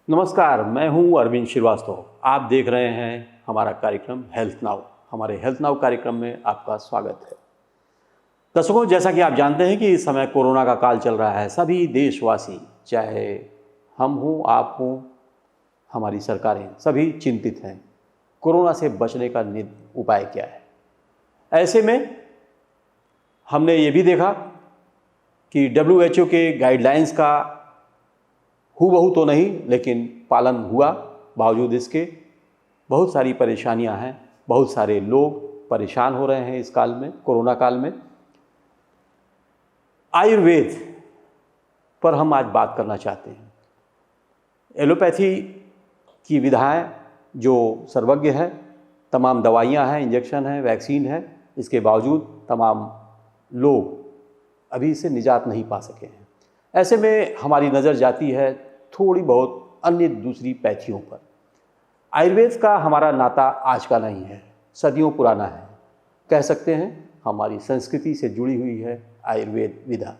नमस्कार, मैं हूं अरविंद श्रीवास्तव। आप देख रहे हैं हमारा कार्यक्रम हेल्थ नाउ। हमारे हेल्थ नाउ कार्यक्रम में आपका स्वागत है। दर्शकों, जैसा कि आप जानते हैं कि इस समय कोरोना का काल चल रहा है। सभी देशवासी, चाहे हम हों, आप हों, हमारी सरकारें, सभी चिंतित हैं। कोरोना से बचने का उपाय क्या है? ऐसे में हमने ये भी देखा कि WHO के गाइडलाइंस का हूबहू तो नहीं, लेकिन पालन हुआ। बावजूद इसके बहुत सारी परेशानियां हैं, बहुत सारे लोग परेशान हो रहे हैं इस काल में, कोरोना काल में। आयुर्वेद पर हम आज बात करना चाहते हैं। एलोपैथी की विधाएं जो सर्वज्ञ है, तमाम दवाइयां हैं, इंजेक्शन है, वैक्सीन है, इसके बावजूद तमाम लोग अभी इससे निजात नहीं पा सके हैं। ऐसे में हमारी नज़र जाती है थोड़ी बहुत अन्य दूसरी पैथियों पर। आयुर्वेद का हमारा नाता आज का नहीं है, सदियों पुराना है। कह सकते हैं हमारी संस्कृति से जुड़ी हुई है आयुर्वेद विधा।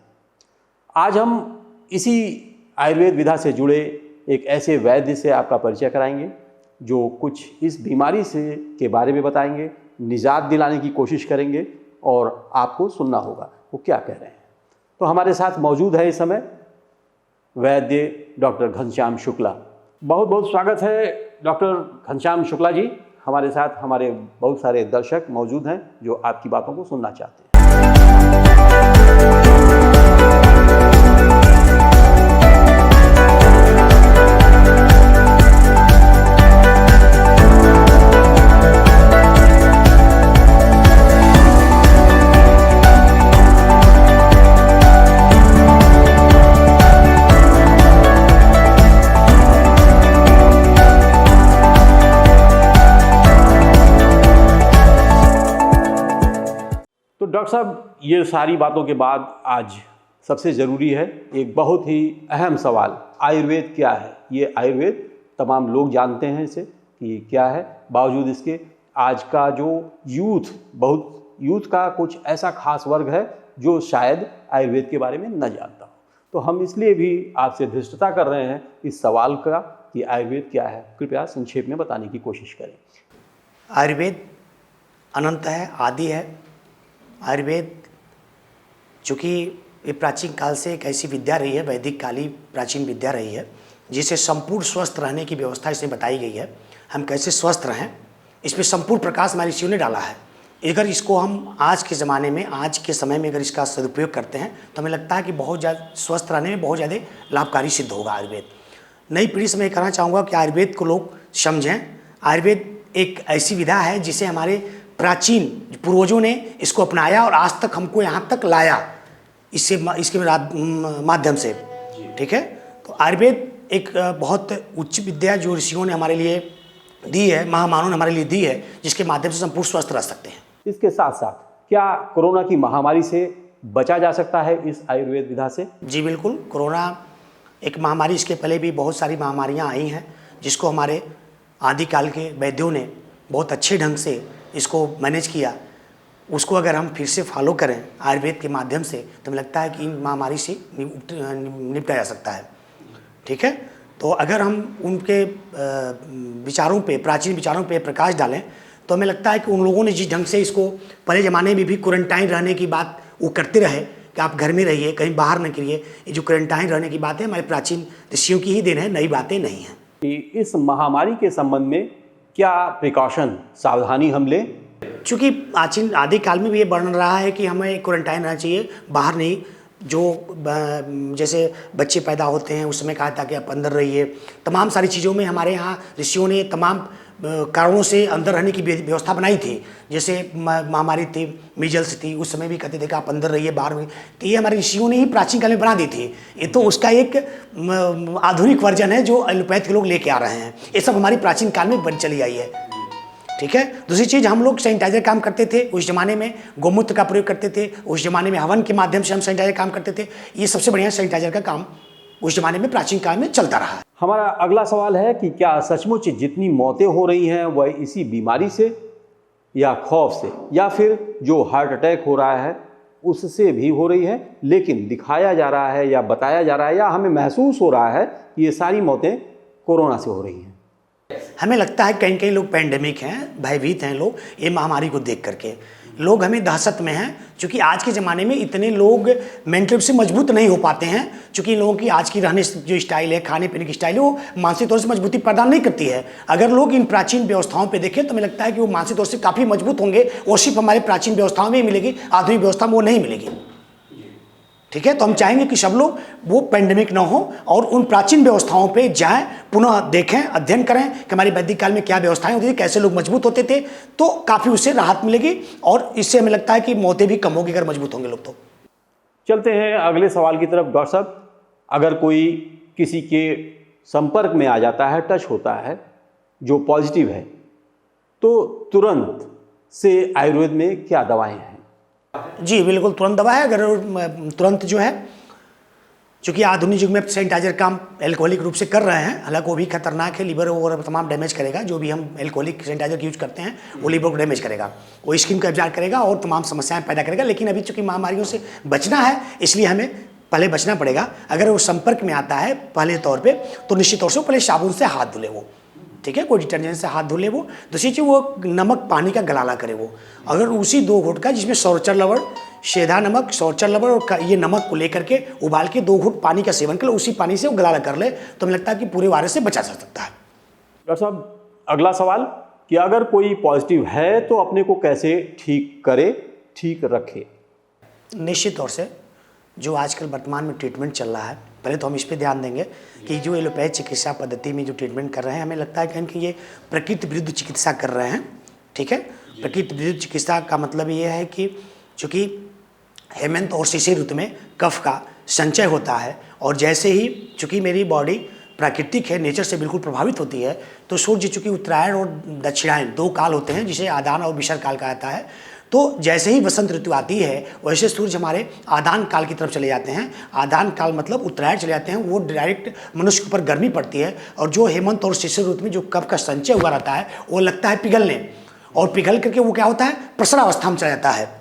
आज हम इसी आयुर्वेद विधा से जुड़े एक ऐसे वैद्य से आपका परिचय कराएंगे जो कुछ इस बीमारी से के बारे में बताएंगे, निजात दिलाने की कोशिश करेंगे और आपको सुनना होगा वो क्या कह रहे हैं। तो हमारे साथ मौजूद है इस समय वैद्य डॉक्टर घनश्याम शुक्ला। बहुत बहुत स्वागत है डॉक्टर घनश्याम शुक्ला जी। हमारे साथ हमारे बहुत सारे दर्शक मौजूद हैं जो आपकी बातों को सुनना चाहते हैं। डॉक्टर साहब, ये सारी बातों के बाद आज सबसे ज़रूरी है एक बहुत ही अहम सवाल, आयुर्वेद क्या है? ये आयुर्वेद तमाम लोग जानते हैं इसे कि क्या है, बावजूद इसके आज का जो यूथ का कुछ ऐसा खास वर्ग है जो शायद आयुर्वेद के बारे में न जानता हो। तो हम इसलिए भी आपसे धृष्टता कर रहे हैं इस सवाल का कि आयुर्वेद क्या है। कृपया संक्षेप में बताने की कोशिश करें। आयुर्वेद अनंत है, आदि है। आयुर्वेद चूँकि ये प्राचीन काल से एक ऐसी विद्या रही है, वैदिक काली प्राचीन विद्या रही है, जिसे संपूर्ण स्वस्थ रहने की व्यवस्था इसमें बताई गई है। हम कैसे स्वस्थ रहें, इसमें संपूर्ण प्रकाश हमारे ऋषियों ने डाला है। अगर इसको हम आज के ज़माने में, आज के समय में अगर इसका सदुपयोग करते हैं तो हमें लगता है कि बहुत ज़्यादा स्वस्थ रहने में बहुत ज़्यादा लाभकारी सिद्ध होगा आयुर्वेद। नई पीढ़ी से मैं कहना चाहूँगा कि आयुर्वेद को लोग समझें। आयुर्वेद एक ऐसी विधा है जिसे हमारे प्राचीन पूर्वजों ने इसको अपनाया और आज तक हमको यहाँ तक लाया इसके माध्यम से। ठीक है, तो आयुर्वेद एक बहुत उच्च विद्या जो ऋषियों ने हमारे लिए दी है, महामानव ने हमारे लिए दी है, जिसके माध्यम से हम पूर्ण स्वस्थ रह सकते हैं। इसके साथ साथ क्या कोरोना की महामारी से बचा जा सकता है इस आयुर्वेद विधा से? जी बिल्कुल, कोरोना एक महामारी, इसके पहले भी बहुत सारी महामारियाँ आई हैं जिसको हमारे आदिकाल के वैद्यों ने बहुत अच्छे ढंग से इसको मैनेज किया। उसको अगर हम फिर से फॉलो करें आयुर्वेद के माध्यम से तो मुझे लगता है कि इन महामारी से निपटा जा सकता है। ठीक है, तो अगर हम उनके विचारों पे, प्राचीन विचारों पे प्रकाश डालें तो हमें लगता है कि उन लोगों ने जिस ढंग से इसको पहले ज़माने में भी क्वारंटाइन रहने की बात वो करते रहे कि आप घर में रहिए, कहीं बाहर न करिए, ये जो क्वारंटाइन रहने की बात है हमारे प्राचीन ऋषियों की ही देन है, नई बातें नहीं हैं। इस महामारी के संबंध में क्या प्रिकॉशन, सावधानी हम लें? चूँकि प्राचीन आदिकाल में भी ये वर्णन रहा है कि हमें क्वारंटाइन रहना चाहिए, बाहर नहीं। जो जैसे बच्चे पैदा होते हैं उस समय कहा था कि आप अंदर रहिए। तमाम सारी चीज़ों में हमारे यहाँ ऋषियों ने तमाम कारणों से अंदर रहने की व्यवस्था बनाई थी। जैसे महामारी थी, मीजल्स थी, उस समय भी कहते थे कि आप अंदर रहिए, बाहर में। तो ये हमारे ऋषियों ने ही प्राचीन काल में बना दी थी। ये तो उसका एक आधुनिक वर्जन है जो एलोपैथ के लोग लेके आ रहे हैं। ये सब हमारी प्राचीन काल में बन चली आई है। ठीक है, दूसरी चीज़, हम लोग सैनिटाइजर काम करते थे उस ज़माने में, गोमूत्र का प्रयोग करते थे उस ज़माने में, हवन के माध्यम से हम सैनिटाइजर काम करते थे। ये सबसे बढ़िया सैनिटाइजर का काम उस ज़माने में प्राचीन काल में चलता रहा है। हमारा अगला सवाल है कि क्या सचमुच जितनी मौतें हो रही हैं वह इसी बीमारी से या खौफ से या फिर जो हार्ट अटैक हो रहा है उससे भी हो रही है, लेकिन दिखाया जा रहा है या बताया जा रहा है या हमें महसूस हो रहा है कि ये सारी मौतें कोरोना से हो रही हैं। हमें लगता है कहीं कहीं लोग पैंडेमिक हैं, भयभीत हैं लोग ये महामारी को देख करके। लोग हमें दहशत में हैं, क्योंकि आज के ज़माने में इतने लोग मेंटल रूप से मजबूत नहीं हो पाते हैं, क्योंकि लोगों की आज की रहने जो स्टाइल है, खाने पीने की स्टाइल है, वो मानसिक तौर से मजबूती प्रदान नहीं करती है। अगर लोग इन प्राचीन व्यवस्थाओं पे देखें तो हमें लगता है कि वो मानसिक तौर से काफ़ी मजबूत होंगे, और सिर्फ हमारे प्राचीन व्यवस्थाओं में ही मिलेगी, आधुनिक व्यवस्था में वो नहीं मिलेगी। ठीक है, तो हम चाहेंगे कि सब लोग वो पैंडेमिक ना हो और उन प्राचीन व्यवस्थाओं पे जाएं, पुनः देखें, अध्ययन करें कि हमारे वैदिक काल में क्या व्यवस्थाएं होती थी, कैसे लोग मजबूत होते थे, तो काफ़ी उससे राहत मिलेगी और इससे हमें लगता है कि मौतें भी कम होगी अगर मजबूत होंगे लोग तो। चलते हैं अगले सवाल की तरफ। डॉक्टर साहब, अगर कोई किसी के संपर्क में आ जाता है, टच होता है, जो पॉजिटिव है, तो तुरंत से आयुर्वेद में क्या दवाएं हैं? जी बिल्कुल, तुरंत दवा है। अगर तुरंत जो है, चूँकि आधुनिक युग में सैनिटाइजर काम एल्कोहलिक रूप से कर रहे हैं, हालांकि वो भी खतरनाक है, लीवर और तमाम डैमेज करेगा। जो भी हम एल्कोहलिक सैनिटाइजर यूज करते हैं वो लीवर को डैमेज करेगा, वो स्किन को एब्जॉर्ब करेगा और तमाम समस्याएं पैदा करेगा। लेकिन अभी चूँकि महामारियों से बचना है, इसलिए हमें पहले बचना पड़ेगा। अगर वो संपर्क में आता है पहले तौर पर, तो निश्चित तौर से पहले साबुन से हाथ धुले वो, ठीक है, कोई डिटर्जेंट से हाथ धो ले वो। दूसरी चीज़, वो नमक पानी का गलाला करे वो। अगर उसी 2 घूंट का, जिसमें सौरचर लवण, सेंधा नमक, सौरचर लवण और ये नमक को लेकर के उबाल के 2 घूंट पानी का सेवन कर ले, उसी पानी से वो गलाला कर ले, तो हमें लगता है कि पूरे वायरस से बचा जा सकता है। डॉक्टर साहब, अगला सवाल कि अगर कोई पॉजिटिव है तो अपने को कैसे ठीक करे, ठीक रखे? निश्चित तौर से जो आजकल वर्तमान में ट्रीटमेंट चल रहा है, पहले तो हम इस पे ध्यान देंगे कि जो एलोपैथ चिकित्सा पद्धति में जो ट्रीटमेंट कर रहे हैं, हमें लगता है कि ये प्रकृति विरुद्ध चिकित्सा कर रहे हैं। ठीक है, प्रकृति विरुद्ध चिकित्सा का मतलब ये है कि चूँकि हेमंत और शिशिर ऋतु में कफ का संचय होता है, और जैसे ही चूँकि मेरी बॉडी प्राकृतिक है, नेचर से बिल्कुल प्रभावित होती है, तो सूर्य चूँकि उत्तरायण और दक्षिणायन 2 काल होते हैं, जिसे आदान और विषर काल कहा जाता है। तो जैसे ही वसंत ऋतु आती है, वैसे सूर्य हमारे आदान काल की तरफ चले जाते हैं। आदान काल मतलब उत्तरायण चले जाते हैं, वो डायरेक्ट मनुष्य के ऊपर गर्मी पड़ती है, और जो हेमंत और शिशिर ऋतु में जो कफ का संचय हुआ रहता है, वो लगता है पिघलने, और पिघल करके वो क्या होता है, प्रसरावस्था में चला जाता है,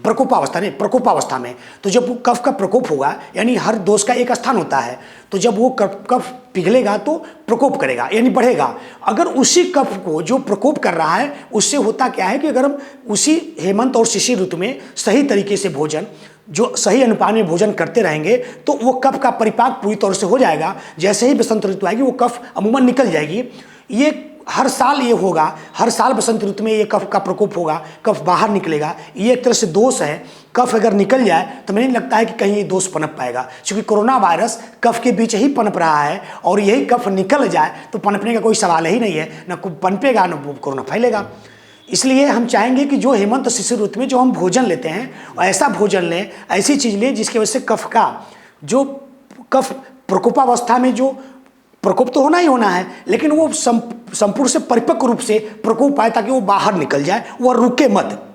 प्रकोपावस्था नहीं, प्रकोपावस्था में। तो जब वो कफ का प्रकोप होगा, यानी हर दोष का एक स्थान होता है, तो जब वो कफ पिघलेगा तो प्रकोप करेगा, यानी बढ़ेगा। अगर उसी कफ को जो प्रकोप कर रहा है, उससे होता क्या है कि अगर हम उसी हेमंत और शिशिर ऋतु में सही तरीके से भोजन, जो सही अनुपात में भोजन करते रहेंगे, तो वो कफ का परिपाक पूरी तौर से हो जाएगा। जैसे ही बसंत ऋतु आएगी, वो कफ अमूमन निकल जाएगी। ये हर साल ये होगा, हर साल बसंत ऋतु में ये कफ का प्रकोप होगा, कफ बाहर निकलेगा। ये एक तरह से दोष है। कफ अगर निकल जाए तो मुझे नहीं लगता है कि कहीं ये दोष पनप पाएगा, क्योंकि कोरोना वायरस कफ के बीच ही पनप रहा है, और यही कफ निकल जाए तो पनपने का कोई सवाल ही नहीं है, न पनपेगा न कोरोना फैलेगा। इसलिए हम चाहेंगे कि जो हेमंत और शिशिर ऋतु में जो हम भोजन लेते हैं, ऐसा भोजन लें, ऐसी चीज़ लें जिसकी वजह से कफ का जो कफ प्रकोपावस्था में जो प्रकोप तो होना ही होना है, लेकिन वो संपूर्ण से परिपक्व रूप से प्रकोप पाए, ताकि वो बाहर निकल जाए, वो रुके मत।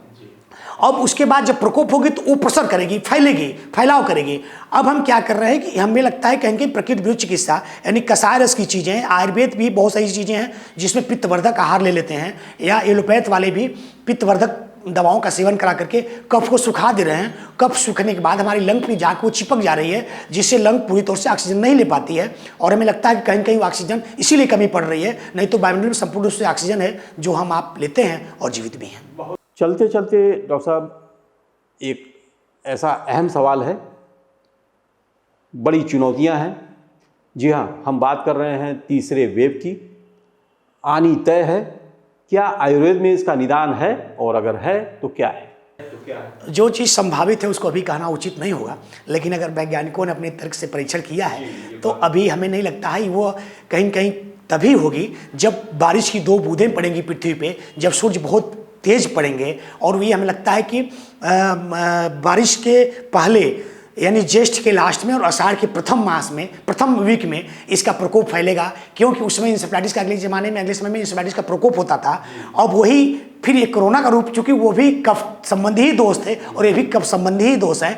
अब उसके बाद जब प्रकोप होगी तो वो प्रसर करेगी, फैलेगी, फैलाव करेगी। अब हम क्या कर रहे हैं कि हमें लगता है कहीं प्रकृति विरुद्ध चिकित्सा, यानी कसाय रस की चीज़ें, आयुर्वेद भी बहुत सारी चीज़ें हैं जिसमें पित्तवर्धक आहार ले लेते हैं, या एलोपैथ वाले भी पित्तवर्धक दवाओं का सेवन करा करके कफ को सुखा दे रहे हैं। कफ सूखने के बाद हमारी लंग में जाकर वो चिपक जा रही है, जिससे लंग पूरी तौर से ऑक्सीजन नहीं ले पाती है, और हमें लगता है कि कहीं कहीं ऑक्सीजन इसीलिए कमी पड़ रही है, नहीं तो वायुमंडल में संपूर्ण रूप से ऑक्सीजन है, जो हम आप लेते हैं और जीवित भी हैं। चलते चलते डॉक्टर साहब, एक ऐसा अहम सवाल है, बड़ी चुनौतियां हैं। जी हाँ, हम बात कर रहे हैं तीसरे वेव की, आनी तय है। क्या आयुर्वेद में इसका निदान है, और अगर है तो क्या है? जो चीज़ संभावित है उसको अभी कहना उचित नहीं होगा, लेकिन अगर वैज्ञानिकों ने अपने तर्क से परीक्षण किया है, तो अभी हमें नहीं लगता है वो कहीं कहीं तभी होगी जब बारिश की 2 बूंदें पड़ेंगी पृथ्वी पे, जब सूर्य बहुत तेज पड़ेंगे, और वही हमें लगता है कि बारिश के पहले, यानी ज्येष्ठ के लास्ट में और आषाढ़ के प्रथम मास में, प्रथम वीक में इसका प्रकोप फैलेगा। क्योंकि उस समय इंसेफ्लाइटिस का अगले समय में इंसेफ्लाइटिस का प्रकोप होता था। अब वही फिर ये कोरोना का रूप, चूंकि वो भी कफ संबंधी ही दोष थे और ये भी कफ संबंधी ही दोष है।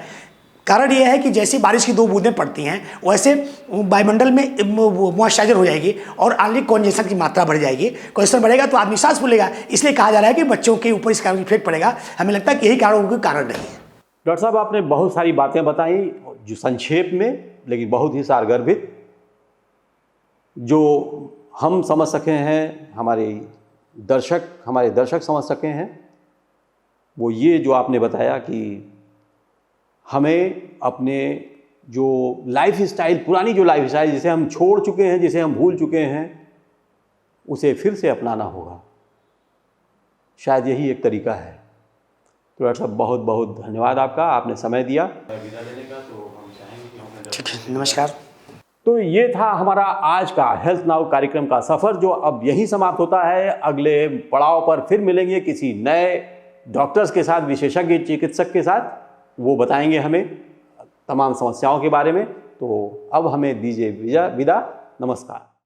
कारण ये है कि जैसे बारिश की 2 बूंदें पड़ती हैं, वैसे वायुमंडल में मॉइस्चराइजर हो जाएगी और आंतरिक कंडेंसर की मात्रा बढ़ जाएगी। कंडेंसर बढ़ेगा तो आदमी सांस फूलेगा, इसलिए कहा जा रहा है कि बच्चों के ऊपर इसका इफेक्ट पड़ेगा। हमें लगता है कि यही कारण नहीं है। डॉक्टर साहब, आपने बहुत सारी बातें बताई, जो संक्षेप में लेकिन बहुत ही सारगर्भित, जो हम समझ सके हैं, हमारे दर्शक समझ सके हैं, वो ये जो आपने बताया कि हमें अपने जो लाइफ स्टाइल, पुरानी जो लाइफ स्टाइल जिसे हम छोड़ चुके हैं, जिसे हम भूल चुके हैं, उसे फिर से अपनाना होगा। शायद यही एक तरीका है। तो डॉक्टर साहब बहुत बहुत धन्यवाद आपका, आपने समय दिया विदा लेने का। तो हम चाहेंगे कि हम ठीक है, नमस्कार। तो ये था हमारा आज का हेल्थ नाउ कार्यक्रम का सफ़र, जो अब यहीं समाप्त होता है। अगले पड़ाव पर फिर मिलेंगे किसी नए डॉक्टर्स के साथ, विशेषज्ञ चिकित्सक के साथ। वो बताएंगे हमें तमाम समस्याओं के बारे में। तो अब हमें दीजिए विदा। नमस्कार।